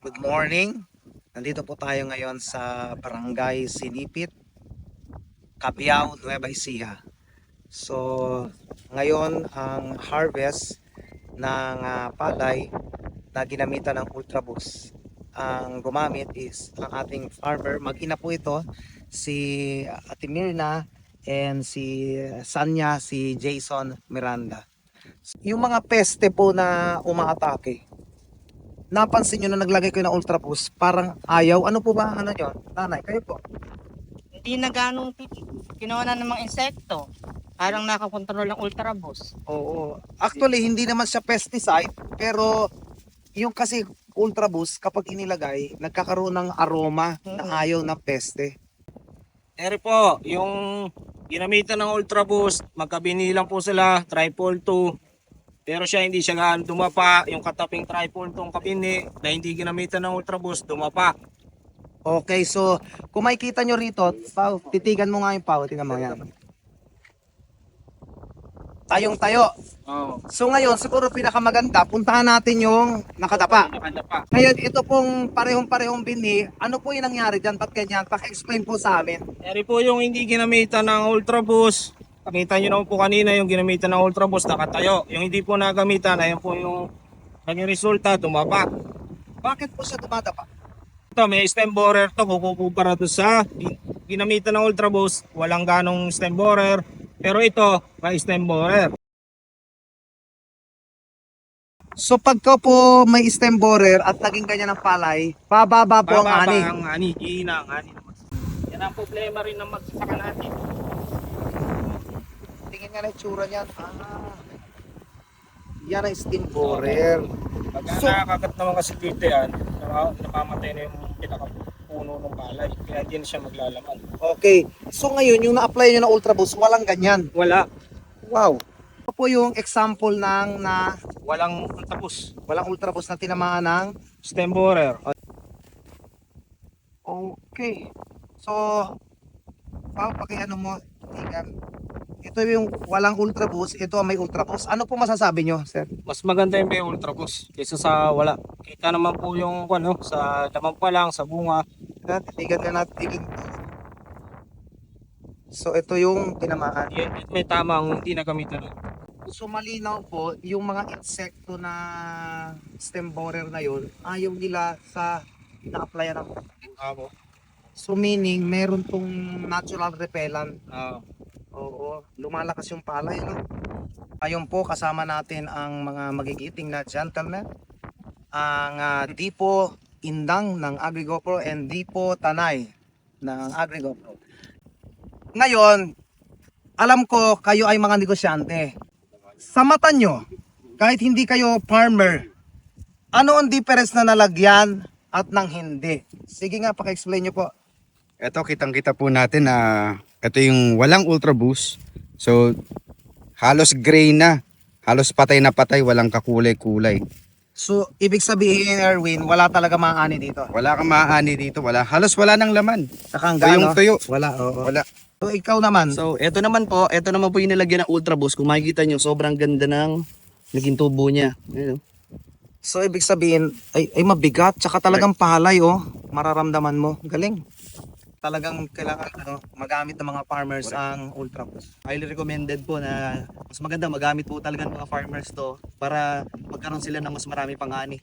Good morning. Nandito po tayo ngayon sa Barangay Sinipit, Cabiao, Nueva Ecija. So, ngayon ang harvest ng palay na ginamitan ng Ultraboost. Ang gumamit is ang ating farmer. Mag-ina po ito, si Ate Mirna and si Sanya, si Jason Miranda. Yung mga peste po na umaatake, napansin nyo na naglagay ko ng Ultra Boost, parang ayaw. Ano po ba ano nyo? Nanay, kayo po. Hindi na ganong ginawa na ng mga insekto. Parang nakakontrol ng Ultra Boost. Oo. Actually, hindi naman siya pesticide, pero yung kasi Ultra Boost, kapag inilagay, nagkakaroon ng aroma na ayaw ng peste. Eri po, yung ginamitan ng Ultra Boost, magkabini lang po sila, Tripol 2. Pero siya hindi siya gaan dumapa. Yung kataping Tripol 2 kabini na hindi ginamitan ng Ultra Boost, dumapa. Okay, so kung makikita nyo rito, Pao, titigan mo nga yung Pao, tingnan mo yan. Tayong tayo. Oo. So ngayon, siguro pinakamaganda, puntahan natin yung nakadapa. Nakadapa. Ngayon, ito pong parehong-parehong bini, ano po yung nangyari dyan? Ba't ganyan? Paki-explain po sa amin. Eri po yung hindi ginamitan ng Ultra Boost. Nakita nyo naman po kanina yung ginamitan ng Ultra Boost, nakatayo. Yung hindi po nagamitan, ayun po yung naging resulta, dumapa. Bakit po siya dumadapa? Ito, may stem borer to, kukumpara to sa ginamitan ng Ultra Boost, walang ganong stem borer. Pero ito, may stem borer. So pagka po may stem borer at naging ganyan ang palay, bababa po ang ani. Ang ani, hihina ang ani. Yan ang problema rin ng magsasaka natin. Tingin nga na itsura niyan. Yan ang stem borer. Pag So- nakakagat naman kasi dito yan, namamatay na yung pinakapuno ng palay. Kaya hindi na siya maglalaman. Okay. So ngayon, yung na-apply nyo na Ultra Boost, walang ganyan. Wala. Wow. Ito po yung example ng Walang tapos. walang Ultra Boost na tinamaan ng. Stem borer. Okay. So, pakiano mo, tingnan. Ito yung walang Ultra Boost, ito ang may Ultra Boost. Ano po masasabi nyo, sir? Mas maganda yung may Ultra Boost kaysa sa wala. Kita naman po yung ano, sa laman pa lang, sa bunga. Titigan na natin. So, ito yung tinamaan. May tamang hindi nagamitan. So, malinaw po, yung mga insekto na stem borer na yun, ayaw nila sa na-applyan ng. Abo. So, meaning, meron tong natural repellent. Ah, Oo, lumalakas yung palay, no? Ayun po, kasama natin ang mga magigiting na gentleman. Ang Dipo Indang ng AgriGoPro and Dipo Tanay ng AgriGoPro. Ngayon, alam ko kayo ay mga negosyante. Sa mata nyo, kahit hindi kayo farmer, ano ang difference na nalagyan at nang hindi? Sige nga, paki-explain nyo po. Ito, kitang-kita po natin na ito yung walang Ultra Boost. So, halos gray na. Halos patay na patay, walang kakulay-kulay. So, ibig sabihin, Erwin, wala talaga maani dito. Wala kang maaani dito, halos wala ng laman. Saka ang Tuyong gano? tuyo. Wala, oo. Wala. So, ikaw naman. So, ito naman po yung nilagyan ng Ultra Boost. Kung makikita nyo, sobrang ganda ng naging tubo niya. Ayan, oh. So, ibig sabihin, ay mabigat. Tsaka talagang palay, oh. Mararamdaman mo. Galing. Talagang kailangan magamit ng mga farmers ang Ultra Boost. Highly recommended po na mas maganda magamit po talaga ng mga farmers to para magkaroon sila ng mas marami pang ani.